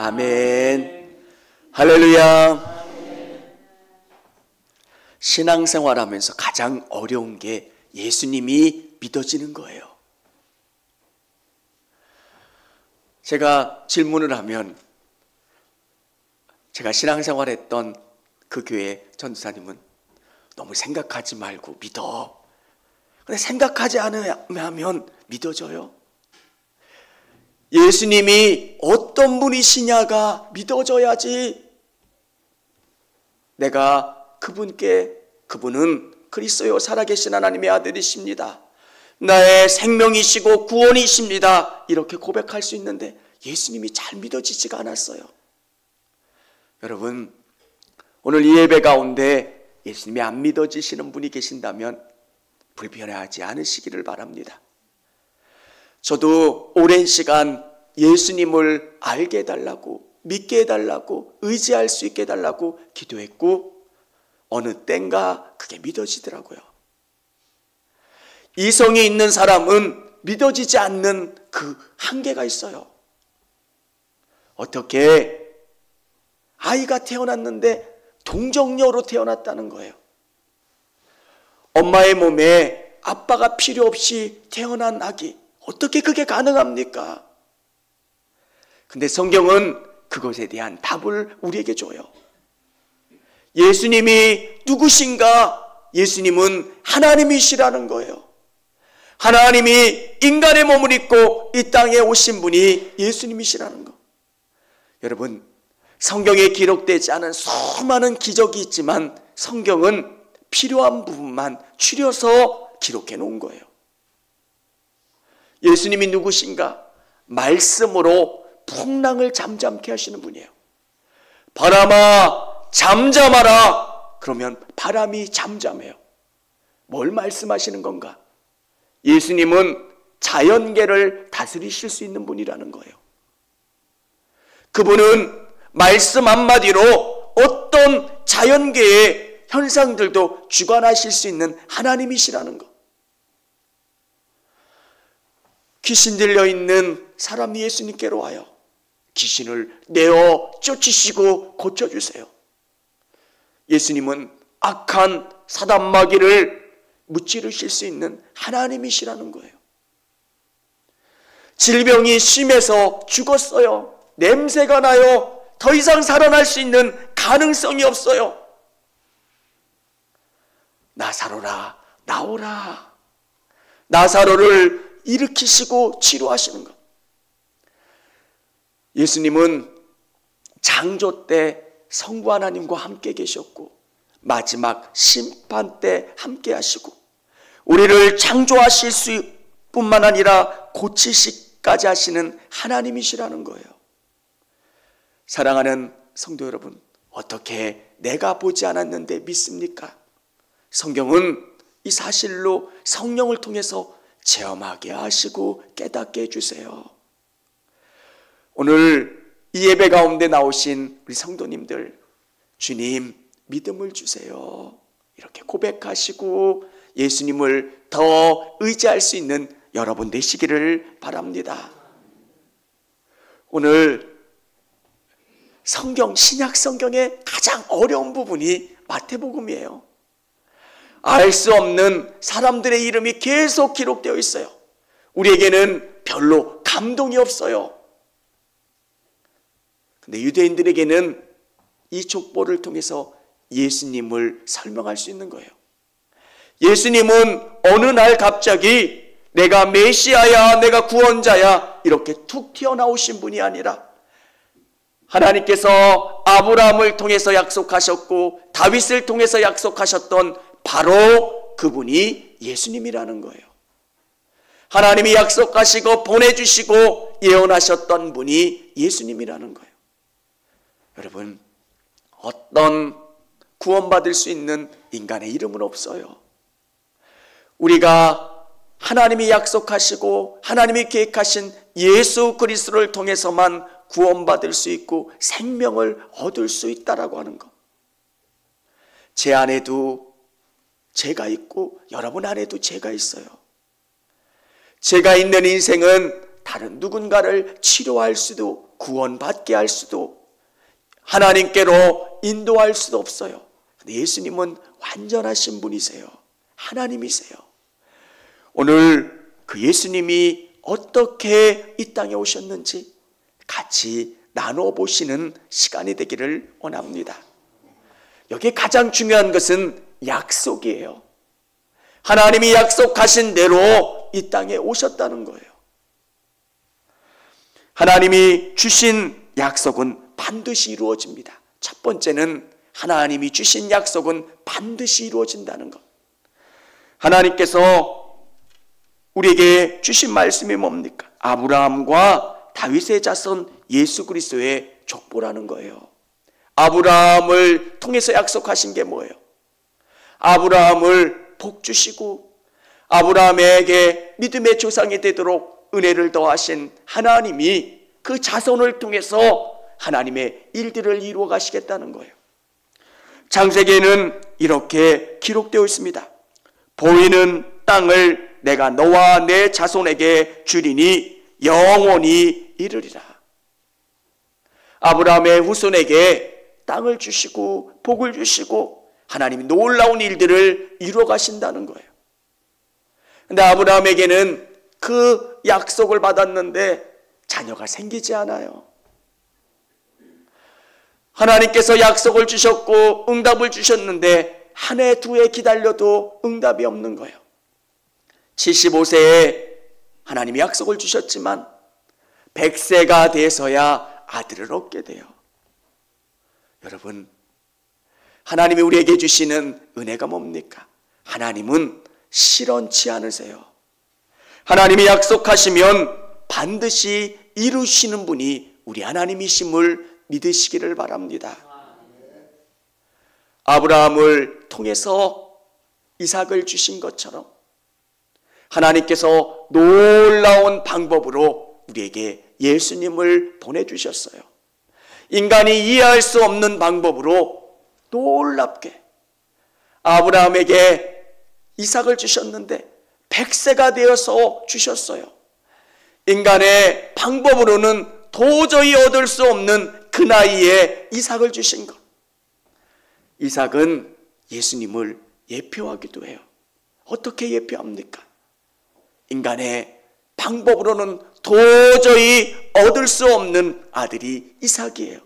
아멘. 할렐루야. 신앙생활하면서 가장 어려운 게 예수님이 믿어지는 거예요. 제가 질문을 하면 제가 신앙생활했던 그 교회 전도사님은 너무 생각하지 말고 믿어. 근데 생각하지 않으면 믿어져요? 예수님이 어떤 분이시냐가 믿어져야지 내가 그분은 그리스도요 살아계신 하나님의 아들이십니다. 나의 생명이시고 구원이십니다. 이렇게 고백할 수 있는데 예수님이 잘 믿어지지가 않았어요. 여러분, 오늘 이 예배 가운데 예수님이 안 믿어지시는 분이 계신다면 불편해하지 않으시기를 바랍니다. 저도 오랜 시간 예수님을 알게 해달라고, 믿게 해달라고, 의지할 수 있게 해달라고 기도했고 어느 땐가 그게 믿어지더라고요. 이성이 있는 사람은 믿어지지 않는 그 한계가 있어요. 어떻게 아이가 태어났는데 동정녀로 태어났다는 거예요. 엄마의 몸에 아빠가 필요 없이 태어난 아기, 어떻게 그게 가능합니까? 근데 성경은 그것에 대한 답을 우리에게 줘요. 예수님이 누구신가? 예수님은 하나님이시라는 거예요. 하나님이 인간의 몸을 입고 이 땅에 오신 분이 예수님이시라는 거. 여러분, 성경에 기록되지 않은 수많은 기적이 있지만 성경은 필요한 부분만 추려서 기록해 놓은 거예요. 예수님이 누구신가? 말씀으로 풍랑을 잠잠케 하시는 분이에요. 바람아 잠잠하라. 그러면 바람이 잠잠해요. 뭘 말씀하시는 건가? 예수님은 자연계를 다스리실 수 있는 분이라는 거예요. 그분은 말씀 한마디로 어떤 자연계의 현상들도 주관하실 수 있는 하나님이시라는 것. 귀신 들려있는 사람이 예수님께로 와요. 귀신을 내어 쫓으시고 고쳐주세요. 예수님은 악한 사단마귀를 무찌르실 수 있는 하나님이시라는 거예요. 질병이 심해서 죽었어요. 냄새가 나요. 더 이상 살아날 수 있는 가능성이 없어요. 나사로라, 나오라. 나사로를 일으키시고 치료하시는 것. 예수님은 창조 때 성부 하나님과 함께 계셨고 마지막 심판 때 함께 하시고 우리를 창조하실 수 뿐만 아니라 고치시까지 하시는 하나님이시라는 거예요. 사랑하는 성도 여러분, 어떻게 내가 보지 않았는데 믿습니까? 성경은 이 사실로 성령을 통해서 체험하게 하시고 깨닫게 해주세요. 오늘 이 예배 가운데 나오신 우리 성도님들, 주님 믿음을 주세요. 이렇게 고백하시고 예수님을 더 의지할 수 있는 여러분 되시기를 바랍니다. 오늘 성경, 신약 성경의 가장 어려운 부분이 마태복음이에요. 알 수 없는 사람들의 이름이 계속 기록되어 있어요. 우리에게는 별로 감동이 없어요. 근데 유대인들에게는 이 족보를 통해서 예수님을 설명할 수 있는 거예요. 예수님은 어느 날 갑자기 내가 메시아야, 내가 구원자야 이렇게 툭 튀어나오신 분이 아니라 하나님께서 아브라함을 통해서 약속하셨고 다윗을 통해서 약속하셨던 바로 그분이 예수님이라는 거예요. 하나님이 약속하시고 보내주시고 예언하셨던 분이 예수님이라는 거예요. 여러분, 어떤 구원받을 수 있는 인간의 이름은 없어요. 우리가 하나님이 약속하시고 하나님이 계획하신 예수 그리스도를 통해서만 구원받을 수 있고 생명을 얻을 수 있다라고 하는 것. 제 안에도 죄가 있고 여러분 안에도 죄가 있어요. 죄가 있는 인생은 다른 누군가를 치료할 수도 구원받게 할 수도, 하나님께로 인도할 수도 없어요. 근데 예수님은 완전하신 분이세요. 하나님이세요. 오늘 그 예수님이 어떻게 이 땅에 오셨는지 같이 나눠 보시는 시간이 되기를 원합니다. 여기 가장 중요한 것은 약속이에요. 하나님이 약속하신 대로 이 땅에 오셨다는 거예요. 하나님이 주신 약속은 반드시 이루어집니다. 첫 번째는 하나님이 주신 약속은 반드시 이루어진다는 것. 하나님께서 우리에게 주신 말씀이 뭡니까? 아브라함과 다윗의 자손 예수 그리스도의 족보라는 거예요. 아브라함을 통해서 약속하신 게 뭐예요? 아브라함을 복 주시고 아브라함에게 믿음의 조상이 되도록 은혜를 더하신 하나님이 그 자손을 통해서 하나님의 일들을 이루어 가시겠다는 거예요. 창세기에는 이렇게 기록되어 있습니다. 보이는 땅을 내가 너와 내 자손에게 주리니 영원히 이르리라. 아브라함의 후손에게 땅을 주시고 복을 주시고 하나님이 놀라운 일들을 이루어 가신다는 거예요. 그런데 아브라함에게는 그 약속을 받았는데 자녀가 생기지 않아요. 하나님께서 약속을 주셨고 응답을 주셨는데 한 해 두 해 기다려도 응답이 없는 거예요. 75세에 하나님이 약속을 주셨지만 100세가 돼서야 아들을 얻게 돼요. 여러분, 하나님이 우리에게 주시는 은혜가 뭡니까? 하나님은 실언치 않으세요. 하나님이 약속하시면 반드시 이루시는 분이 우리 하나님이심을 믿으시기를 바랍니다. 아브라함을 통해서 이삭을 주신 것처럼 하나님께서 놀라운 방법으로 우리에게 예수님을 보내주셨어요. 인간이 이해할 수 없는 방법으로 놀랍게 아브라함에게 이삭을 주셨는데 100세가 되어서 주셨어요. 인간의 방법으로는 도저히 얻을 수 없는 그 나이에 이삭을 주신 것. 이삭은 예수님을 예표하기도 해요. 어떻게 예표합니까? 인간의 방법으로는 도저히 얻을 수 없는 아들이 이삭이에요.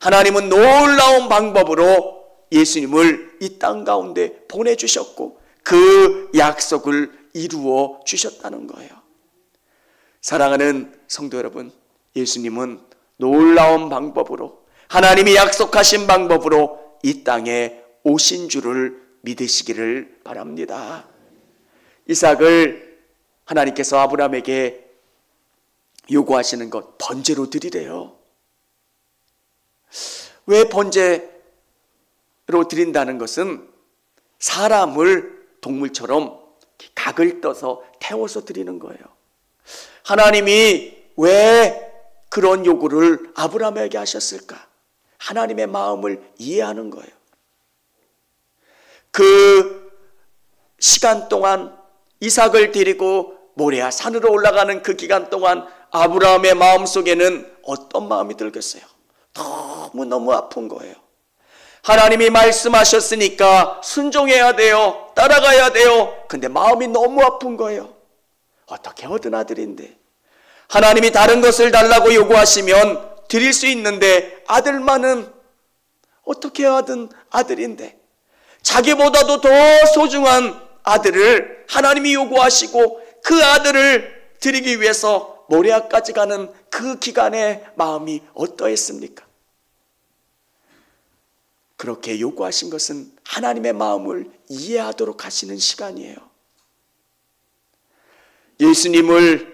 하나님은 놀라운 방법으로 예수님을 이 땅 가운데 보내주셨고 그 약속을 이루어 주셨다는 거예요. 사랑하는 성도 여러분, 예수님은 놀라운 방법으로 하나님이 약속하신 방법으로 이 땅에 오신 줄을 믿으시기를 바랍니다. 이삭을 하나님께서 아브라함에게 요구하시는 것, 번제로 드리래요. 왜 번제로 드린다는 것은 사람을 동물처럼 각을 떠서 태워서 드리는 거예요. 하나님이 왜 그런 요구를 아브라함에게 하셨을까? 하나님의 마음을 이해하는 거예요. 그 시간 동안 이삭을 데리고 모레아 산으로 올라가는 그 기간 동안 아브라함의 마음속에는 어떤 마음이 들겠어요? 너무너무 아픈 거예요. 하나님이 말씀하셨으니까 순종해야 돼요. 따라가야 돼요. 근데 마음이 너무 아픈 거예요. 어떻게 얻은 아들인데 하나님이 다른 것을 달라고 요구하시면 드릴 수 있는데 아들만은 어떻게 얻은 아들인데 자기보다도 더 소중한 아들을 하나님이 요구하시고 그 아들을 드리기 위해서 모레아까지 가는 그 기간의 마음이 어떠했습니까? 그렇게 요구하신 것은 하나님의 마음을 이해하도록 하시는 시간이에요. 예수님을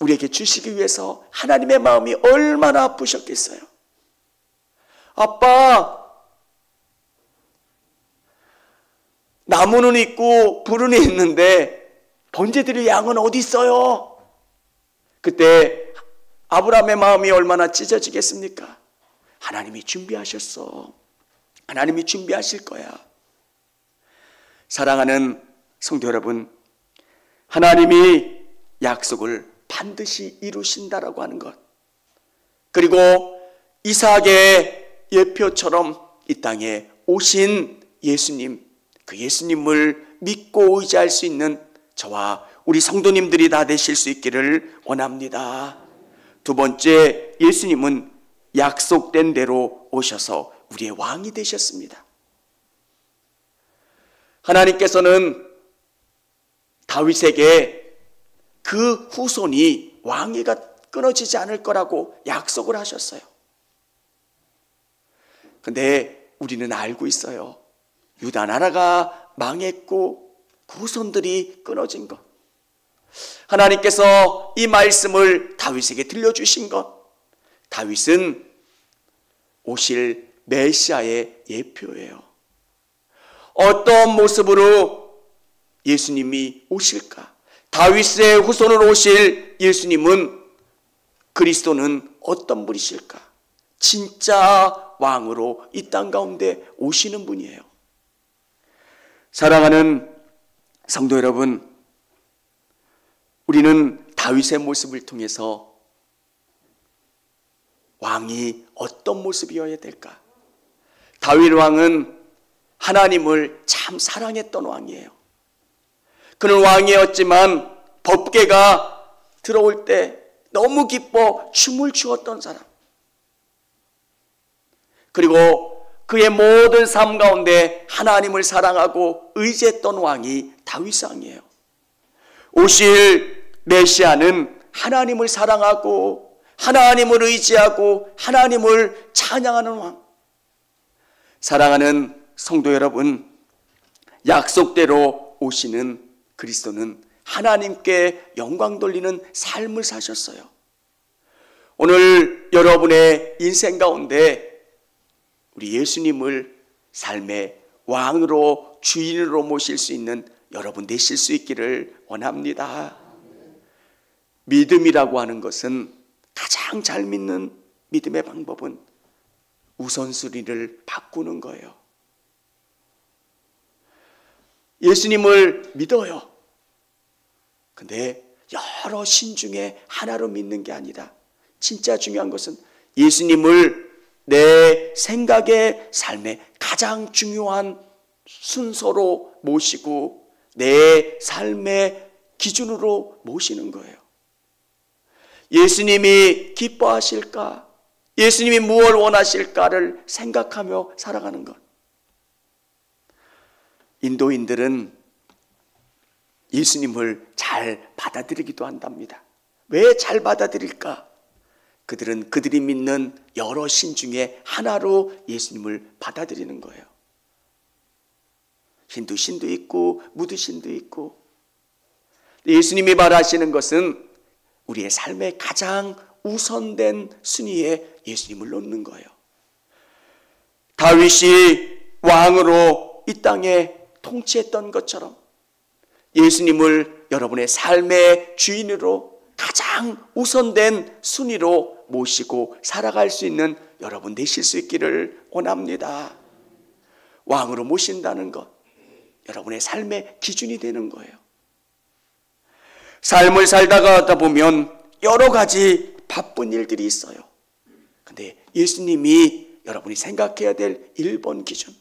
우리에게 주시기 위해서 하나님의 마음이 얼마나 아프셨겠어요. 아빠, 나무는 있고 불은 있는데 번제 드릴 양은 어디 있어요? 그때 아브라함의 마음이 얼마나 찢어지겠습니까? 하나님이 준비하셨어. 하나님이 준비하실 거야. 사랑하는 성도 여러분, 하나님이 약속을 반드시 이루신다라고 하는 것, 그리고 이삭의 예표처럼 이 땅에 오신 예수님, 그 예수님을 믿고 의지할 수 있는 저와 우리 성도님들이 다 되실 수 있기를 원합니다. 두 번째, 예수님은 약속된 대로 오셔서 우리의 왕이 되셨습니다. 하나님께서는 다윗에게 그 후손이 왕위가 끊어지지 않을 거라고 약속을 하셨어요. 근데 우리는 알고 있어요. 유다 나라가 망했고 그 후손들이 끊어진 것. 하나님께서 이 말씀을 다윗에게 들려주신 것. 다윗은 오실 메시아의 예표예요. 어떤 모습으로 예수님이 오실까? 다윗의 후손으로 오실 예수님은, 그리스도는 어떤 분이실까? 진짜 왕으로 이 땅 가운데 오시는 분이에요. 사랑하는 성도 여러분, 우리는 다윗의 모습을 통해서 왕이 어떤 모습이어야 될까? 다윗 왕은 하나님을 참 사랑했던 왕이에요. 그는 왕이었지만 법궤가 들어올 때 너무 기뻐 춤을 추었던 사람. 그리고 그의 모든 삶 가운데 하나님을 사랑하고 의지했던 왕이 다윗 왕이에요. 오실 메시아는 하나님을 사랑하고 하나님을 의지하고 하나님을 찬양하는 왕. 사랑하는 성도 여러분, 약속대로 오시는 그리스도는 하나님께 영광 돌리는 삶을 사셨어요. 오늘 여러분의 인생 가운데 우리 예수님을 삶의 왕으로, 주인으로 모실 수 있는 여러분 되실 수 있기를 원합니다. 믿음이라고 하는 것은, 가장 잘 믿는 믿음의 방법은 우선순위를 바꾸는 거예요. 예수님을 믿어요. 근데 여러 신 중에 하나로 믿는 게 아니라 진짜 중요한 것은 예수님을 내 생각의 삶의 가장 중요한 순서로 모시고 내 삶의 기준으로 모시는 거예요. 예수님이 기뻐하실까? 예수님이 무엇을 원하실까를 생각하며 살아가는 것. 인도인들은 예수님을 잘 받아들이기도 한답니다. 왜 잘 받아들일까? 그들은 그들이 믿는 여러 신 중에 하나로 예수님을 받아들이는 거예요. 힌두 신도 있고 무드 신도 있고. 예수님이 말하시는 것은 우리의 삶의 가장 우선된 순위에 예수님을 놓는 거예요. 다윗이 왕으로 이 땅에 통치했던 것처럼 예수님을 여러분의 삶의 주인으로 가장 우선된 순위로 모시고 살아갈 수 있는 여러분 되실 수 있기를 원합니다. 왕으로 모신다는 것, 여러분의 삶의 기준이 되는 거예요. 삶을 살다가 하다 보면 여러 가지 바쁜 일들이 있어요. 근데 예수님이 여러분이 생각해야 될 1번 기준.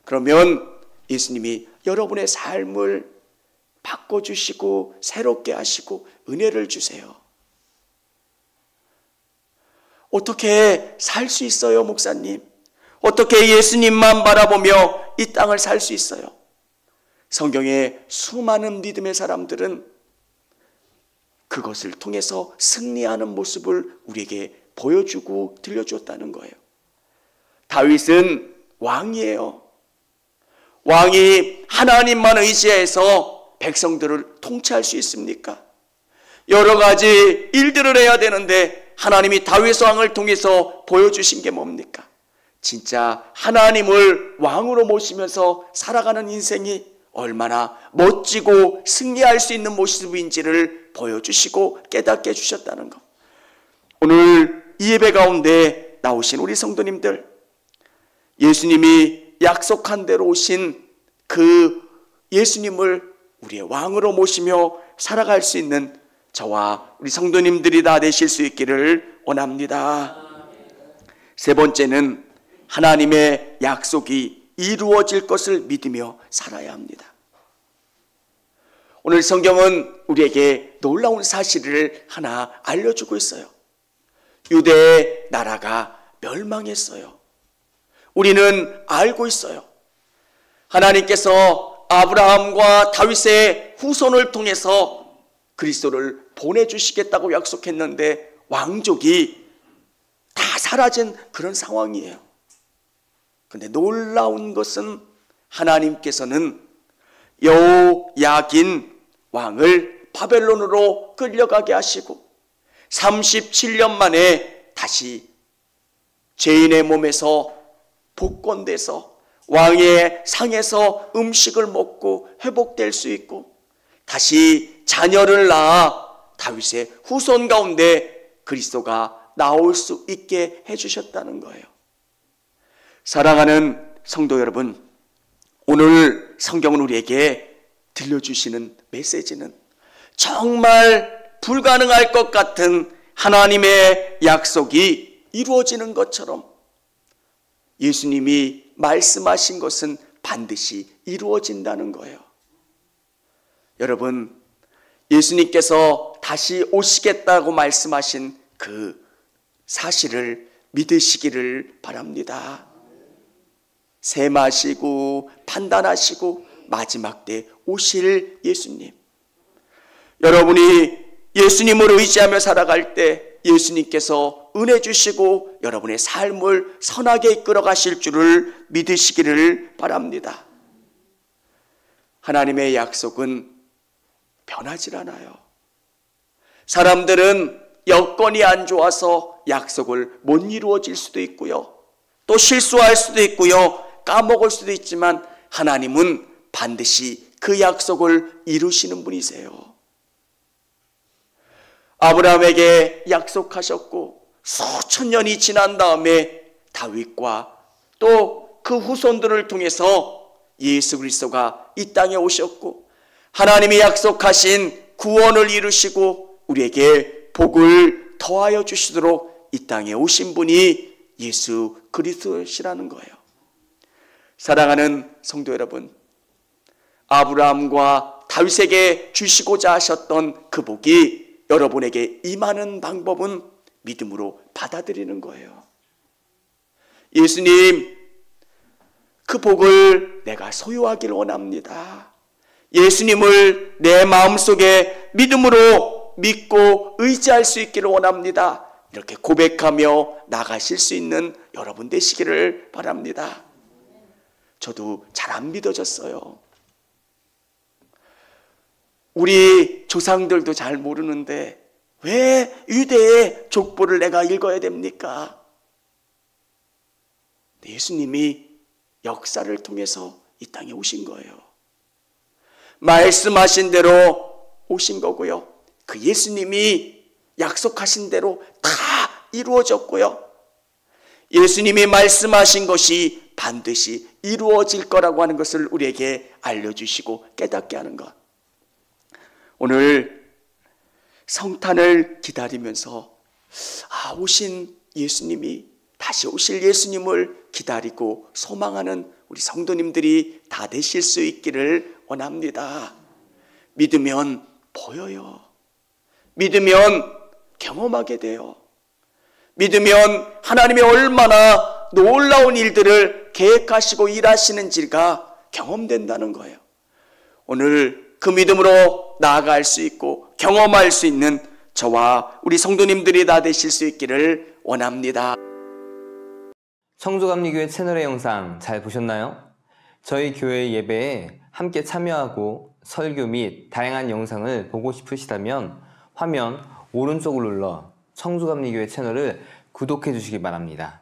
그러면 예수님이 여러분의 삶을 바꿔주시고 새롭게 하시고 은혜를 주세요. 어떻게 살 수 있어요, 목사님? 어떻게 예수님만 바라보며 이 땅을 살 수 있어요? 성경의 수많은 믿음의 사람들은 그것을 통해서 승리하는 모습을 우리에게 보여주고 들려주었다는 거예요. 다윗은 왕이에요. 왕이 하나님만 의지해서 백성들을 통치할 수 있습니까? 여러 가지 일들을 해야 되는데 하나님이 다윗 왕을 통해서 보여주신 게 뭡니까? 진짜 하나님을 왕으로 모시면서 살아가는 인생이 얼마나 멋지고 승리할 수 있는 모습인지를 보여주시고 깨닫게 해주셨다는 것. 오늘 이 예배 가운데 나오신 우리 성도님들, 예수님이 약속한 대로 오신 그 예수님을 우리의 왕으로 모시며 살아갈 수 있는 저와 우리 성도님들이 다 되실 수 있기를 원합니다. 세 번째는 하나님의 약속이 이루어질 것을 믿으며 살아야 합니다. 오늘 성경은 우리에게 놀라운 사실을 하나 알려주고 있어요. 유대의 나라가 멸망했어요. 우리는 알고 있어요. 하나님께서 아브라함과 다윗의 후손을 통해서 그리스도를 보내주시겠다고 약속했는데 왕족이 다 사라진 그런 상황이에요. 그런데 놀라운 것은 하나님께서는 여호야긴 왕을 바벨론으로 끌려가게 하시고 37년 만에 다시 죄인의 몸에서 복권돼서 왕의 상에서 음식을 먹고 회복될 수 있고 다시 자녀를 낳아 다윗의 후손 가운데 그리스도가 나올 수 있게 해주셨다는 거예요. 사랑하는 성도 여러분, 오늘 성경은 우리에게 들려주시는 메시지는 정말 불가능할 것 같은 하나님의 약속이 이루어지는 것처럼 예수님이 말씀하신 것은 반드시 이루어진다는 거예요. 여러분, 예수님께서 다시 오시겠다고 말씀하신 그 사실을 믿으시기를 바랍니다. 셈하시고 판단하시고 마지막 때 오실 예수님. 여러분이 예수님을 의지하며 살아갈 때 예수님께서 은혜 주시고 여러분의 삶을 선하게 이끌어 가실 줄을 믿으시기를 바랍니다. 하나님의 약속은 변하질 않아요. 사람들은 여건이 안 좋아서 약속을 못 이루어질 수도 있고요. 또 실수할 수도 있고요. 까먹을 수도 있지만 하나님은 반드시 그 약속을 이루시는 분이세요. 아브라함에게 약속하셨고 수천 년이 지난 다음에 다윗과 또 그 후손들을 통해서 예수 그리스도가 이 땅에 오셨고 하나님이 약속하신 구원을 이루시고 우리에게 복을 더하여 주시도록 이 땅에 오신 분이 예수 그리스도시라는 거예요. 사랑하는 성도 여러분, 아브라함과 다윗에게 주시고자 하셨던 그 복이 여러분에게 임하는 방법은 믿음으로 받아들이는 거예요. 예수님, 그 복을 내가 소유하기를 원합니다. 예수님을 내 마음속에 믿음으로 믿고 의지할 수 있기를 원합니다. 이렇게 고백하며 나가실 수 있는 여러분 되시기를 바랍니다. 저도 잘 안 믿어졌어요. 우리 조상들도 잘 모르는데 왜 유대의 족보를 내가 읽어야 됩니까? 예수님이 역사를 통해서 이 땅에 오신 거예요. 말씀하신 대로 오신 거고요. 그 예수님이 약속하신 대로 다 이루어졌고요. 예수님이 말씀하신 것이 반드시 이루어질 거라고 하는 것을 우리에게 알려주시고 깨닫게 하는 것. 오늘 성탄을 기다리면서 오신 예수님이 다시 오실 예수님을 기다리고 소망하는 우리 성도님들이 다 되실 수 있기를 원합니다. 믿으면 보여요. 믿으면 경험하게 돼요. 믿으면 하나님이 얼마나 놀라운 일들을 계획하시고 일하시는지가 경험된다는 거예요. 오늘 그 믿음으로 나아갈 수 있고 경험할 수 있는 저와 우리 성도님들이 다 되실 수 있기를 원합니다. 청주감리교회 채널의 영상 잘 보셨나요? 저희 교회 예배에 함께 참여하고 설교 및 다양한 영상을 보고 싶으시다면 화면 오른쪽을 눌러 청주감리교회 채널을 구독해 주시기 바랍니다.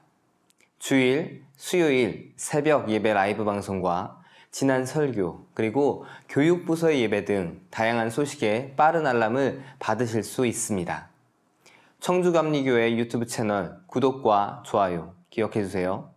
주일, 수요일 새벽 예배 라이브 방송과 지난 설교, 그리고 교육부서의 예배 등 다양한 소식에 빠른 알람을 받으실 수 있습니다. 청주감리교회 유튜브 채널 구독과 좋아요 기억해 주세요.